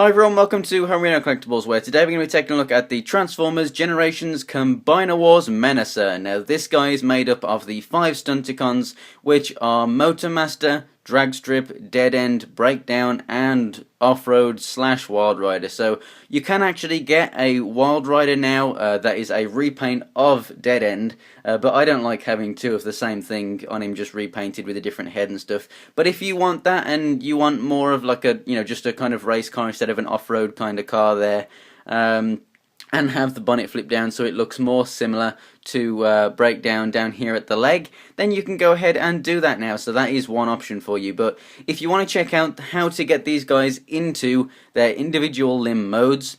Hi everyone, welcome to Homerino Collectibles, where today we're going to be taking a look at the Transformers Generations Combiner Wars Menasor. Now this guy is made up of the 5 Stunticons, which are Motormaster, Dragstrip, Dead End, Breakdown, and Off-Road / Wild Rider. So you can actually get a Wild Rider now that is a repaint of Dead End, but I don't like having two of the same thing on him just repainted with a different head and stuff. But if you want that and you want more of like a, just a kind of race car instead of an off-road kind of car there, and have the bonnet flip down so it looks more similar to Breakdown down here at the leg, then you can go ahead and do that now. So that is one option for you. But if you want to check out how to get these guys into their individual limb modes,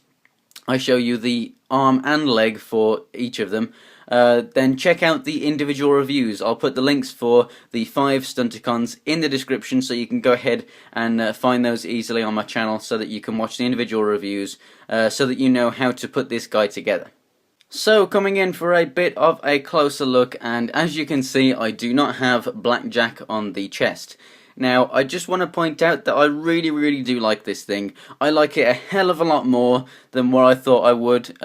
I show you the arm and leg for each of them. Then check out the individual reviews. I'll put the links for the 5 Stunticons in the description, so you can go ahead and find those easily on my channel, so that you can watch the individual reviews, so that you know how to put this guy together. So, coming in for a bit of a closer look, and as you can see, I do not have Blackjack on the chest. Now, I just want to point out that I really do like this thing. I like it a hell of a lot more than what I thought I would.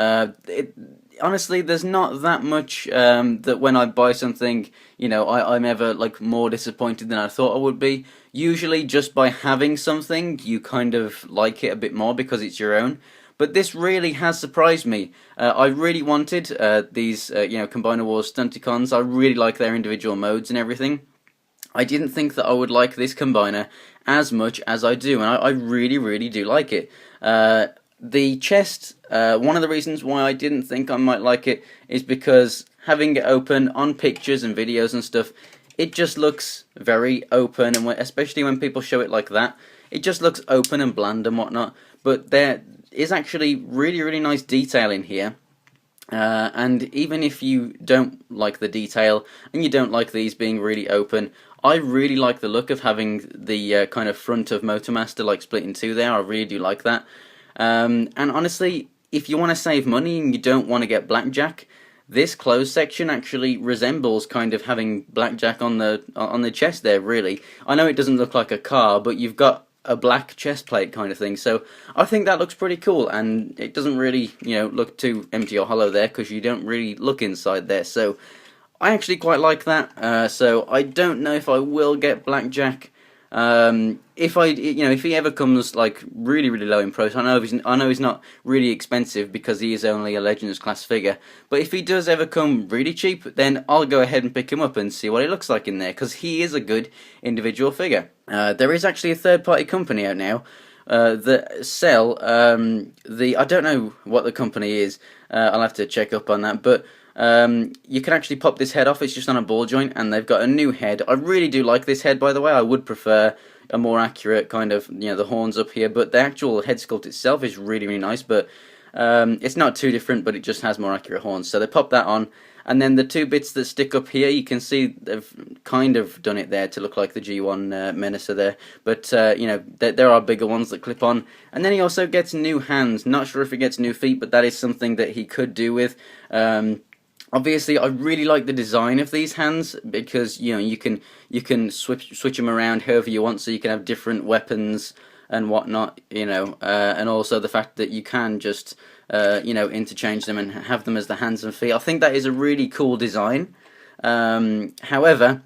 Honestly, there's not that much that when I buy something, I'm ever like more disappointed than I thought I would be. Usually, just by having something, you kind of like it a bit more because it's your own. But this really has surprised me. I really wanted these, Combiner Wars Stunticons. I really like their individual modes and everything. I didn't think that I would like this combiner as much as I do, and I really do like it. The chest, one of the reasons why I didn't think I might like it is because having it open on pictures and videos and stuff, it just looks very open, and especially when people show it like that, it just looks open and bland and whatnot. But there is actually really nice detail in here. And even if you don't like the detail and you don't like these being really open, I really like the look of having the kind of front of Motormaster like split in two there. I really do like that. And honestly, if you want to save money and you don't want to get Blackjack, this closed section actually resembles kind of having Blackjack on the chest there, really. I know it doesn't look like a car, but you've got a black chest plate kind of thing, so I think that looks pretty cool, and it doesn't really, look too empty or hollow there, because you don't really look inside there, so I actually quite like that. So I don't know if I will get Blackjack. If he ever comes like really low in price, I know he's not really expensive because he is only a Legends class figure. But if he does ever come really cheap, then I'll go ahead and pick him up and see what he looks like in there, because he is a good individual figure. There is actually a third-party company out now that sell I don't know what the company is. I'll have to check up on that, but you can actually pop this head off. It's just on a ball joint, and they've got a new head. I really do like this head, by the way. I would prefer a more accurate kind of, the horns up here, but the actual head sculpt itself is really nice, but it's not too different, but it just has more accurate horns. So they pop that on, and then the two bits that stick up here, you can see they've kind of done it there to look like the G1 Menasor there, but there are bigger ones that clip on. And then he also gets new hands. Not sure if he gets new feet, but that is something that he could do with. Obviously, I really like the design of these hands, because you can switch them around however you want, so you can have different weapons and whatnot, and also the fact that you can just interchange them and have them as the hands and feet. I think that is a really cool design. However,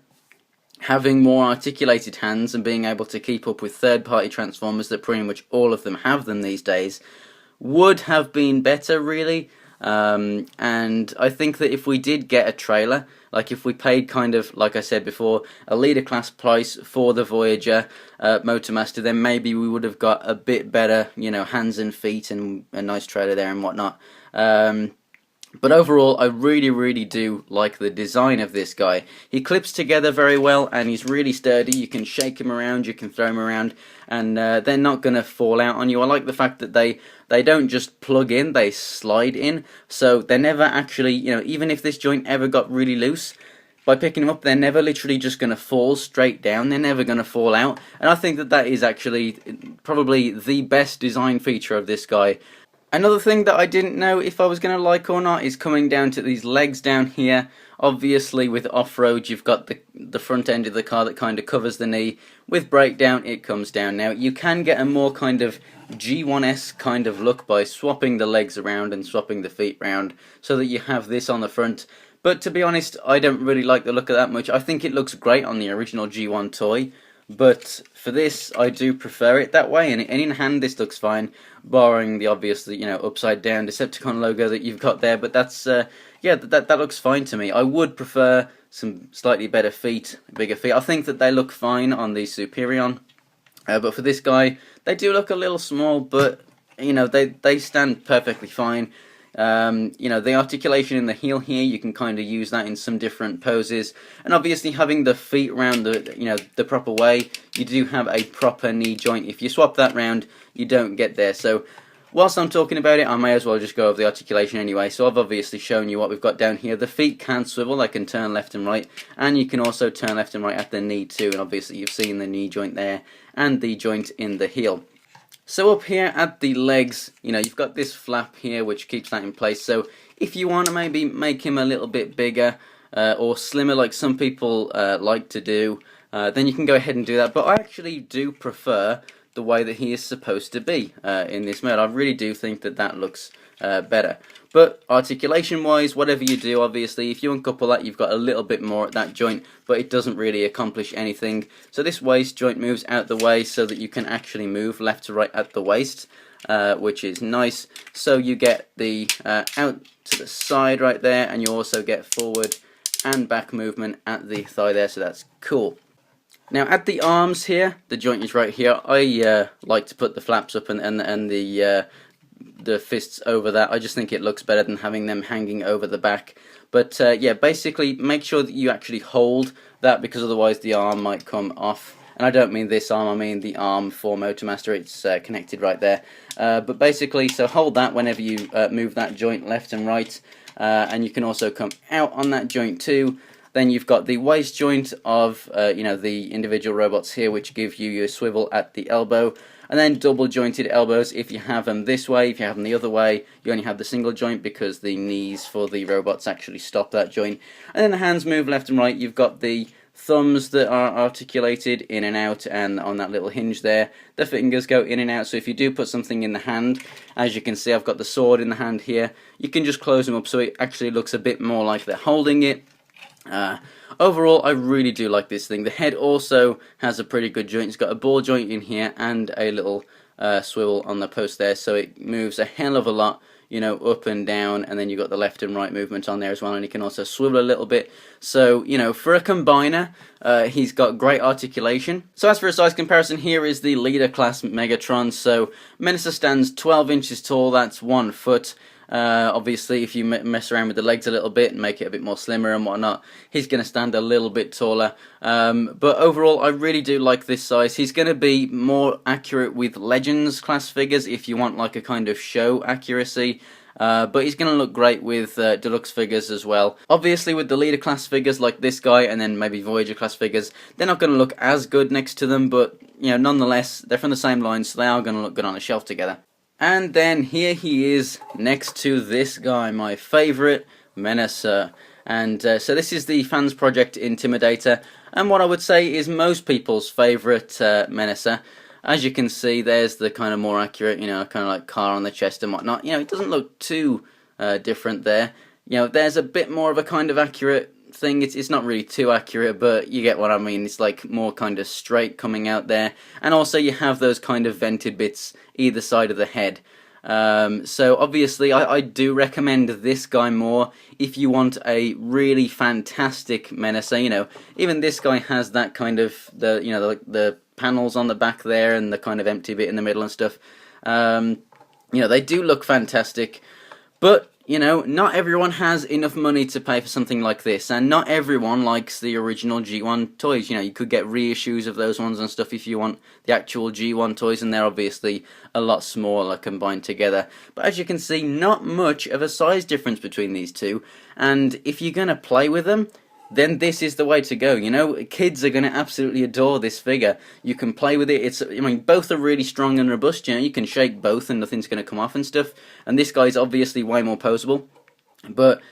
having more articulated hands and being able to keep up with third-party Transformers, that pretty much all of them have them these days, would have been better, really. And I think that if we did get a trailer, like if we paid kind of, like I said before, a leader class price for the Voyager Motormaster, then maybe we would have got a bit better, hands and feet and a nice trailer there and whatnot. But overall, I really do like the design of this guy. He clips together very well, and he's really sturdy. You can shake him around, you can throw him around, and they're not going to fall out on you. I like the fact that they don't just plug in, they slide in. So they're never actually, even if this joint ever got really loose, by picking them up, they're never literally just going to fall straight down. They're never going to fall out. And I think that is actually probably the best design feature of this guy. Another thing that I didn't know if I was going to like or not is coming down to these legs down here. Obviously, with off-road, you've got the front end of the car that kind of covers the knee. With breakdown, it comes down. Now, you can get a more kind of G1S kind of look by swapping the legs around and swapping the feet around so that you have this on the front. But to be honest, I don't really like the look of that much. I think it looks great on the original G1 toy, but for this, I do prefer it that way, and in hand this looks fine, barring the obvious, upside down Decepticon logo that you've got there, but that's, yeah, that looks fine to me. I would prefer some slightly better feet, bigger feet. I think that they look fine on the Superion, but for this guy, they do look a little small, but, they stand perfectly fine. The articulation in the heel here, you can kind of use that in some different poses, and obviously having the feet round the proper way, you do have a proper knee joint. If you swap that round, you don't get there. So whilst I'm talking about it, I may as well just go over the articulation anyway. So I've obviously shown you what we've got down here. The feet can swivel, they can turn left and right, and you can also turn left and right at the knee too, and obviously you've seen the knee joint there and the joint in the heel. So up here at the legs, you've got this flap here which keeps that in place. So if you want to maybe make him a little bit bigger or slimmer like some people like to do, then you can go ahead and do that. But I actually do prefer the way that he is supposed to be in this mode. I really do think that looks better. But articulation wise, whatever you do, obviously if you uncouple that, you've got a little bit more at that joint, but it doesn't really accomplish anything. So this waist joint moves out the way so that you can actually move left to right at the waist, which is nice. So you get the out to the side right there, and you also get forward and back movement at the thigh there, so that's cool. Now at the arms here, the joint is right here. I like to put the flaps up and the fists over that. I just think it looks better than having them hanging over the back. But yeah, basically make sure that you actually hold that, because otherwise the arm might come off. And I don't mean this arm, I mean the arm for Motormaster. It's connected right there. But basically, so hold that whenever you move that joint left and right. And you can also come out on that joint too. Then you've got the waist joint of the individual robots here, which give you your swivel at the elbow, and then double jointed elbows if you have them this way. If you have them the other way, you only have the single joint because the knees for the robots actually stop that joint. And then the hands move left and right. You've got the thumbs that are articulated in and out, and on that little hinge there, the fingers go in and out. So if you do put something in the hand, as you can see, I've got the sword in the hand here, you can just close them up so it actually looks a bit more like they're holding it. Overall, I really do like this thing. The head also has a pretty good joint. It's got a ball joint in here and a little swivel on the post there, so it moves a hell of a lot, up and down, and then you've got the left and right movement on there as well, and you can also swivel a little bit. So, for a combiner, he's got great articulation. So as for a size comparison, here is the leader class Megatron. So Menasor stands 12 inches tall, that's 1 foot. Obviously, if you mess around with the legs a little bit and make it a bit more slimmer and whatnot, he's going to stand a little bit taller. But overall, I really do like this size. He's going to be more accurate with Legends class figures if you want like a kind of show accuracy. But he's going to look great with deluxe figures as well. Obviously, with the leader class figures like this guy and then maybe Voyager class figures, they're not going to look as good next to them, but nonetheless, they're from the same line, so they are going to look good on a shelf together. And then here he is next to this guy, my favourite, Menasor. And so this is the Fans Project Intimidator, and what I would say is most people's favourite Menasor. As you can see, there's the kind of more accurate, kind of like car on the chest and whatnot. It doesn't look too different there. There's a bit more of a kind of accurate thing. It's not really too accurate, but you get what I mean. It's like more kind of straight coming out there, and also you have those kind of vented bits either side of the head. So obviously I do recommend this guy more if you want a really fantastic Menasor. Even this guy has that kind of the panels on the back there and the kind of empty bit in the middle and stuff. They do look fantastic, but not everyone has enough money to pay for something like this, and not everyone likes the original G1 toys. You could get reissues of those ones and stuff if you want the actual G1 toys, and they're obviously a lot smaller combined together. But as you can see, not much of a size difference between these two, and if you're going to play with them, then this is the way to go. Kids are going to absolutely adore this figure. You can play with it. Both are really strong and robust. You can shake both and nothing's going to come off and stuff. And this guy's obviously way more poseable. But,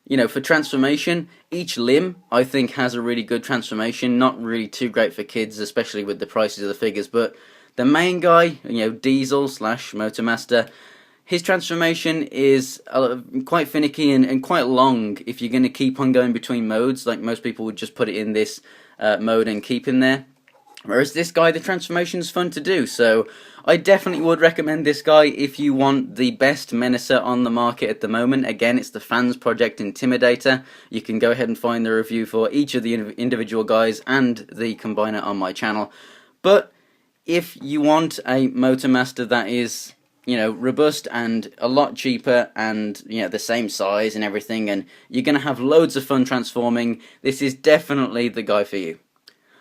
For transformation, each limb I think has a really good transformation. Not really too great for kids, especially with the prices of the figures. But the main guy, Diesel slash Motormaster, his transformation is quite finicky and quite long if you're going to keep on going between modes. Like most people would just put it in this mode and keep in there. Whereas this guy, the transformation's fun to do, so I definitely would recommend this guy if you want the best Menasor on the market at the moment. Again, it's the Fans Project Intimidator. You can go ahead and find the review for each of the individual guys and the combiner on my channel. But if you want a Motormaster that is, robust and a lot cheaper and, the same size and everything, and you're going to have loads of fun transforming, this is definitely the guy for you.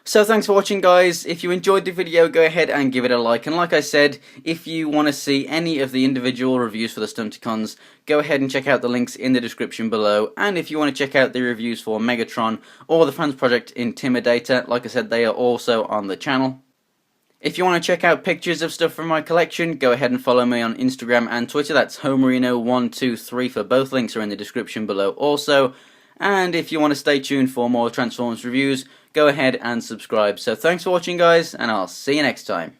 So thanks for watching, guys. If you enjoyed the video, go ahead and give it a like. And like I said, if you want to see any of the individual reviews for the Stunticons, go ahead and check out the links in the description below. And if you want to check out the reviews for Megatron or the Fans Project Intimidator, like I said, they are also on the channel. If you want to check out pictures of stuff from my collection, go ahead and follow me on Instagram and Twitter. That's Homerino123 for both links are in the description below also. And if you want to stay tuned for more Transformers reviews, go ahead and subscribe. So thanks for watching, guys, and I'll see you next time.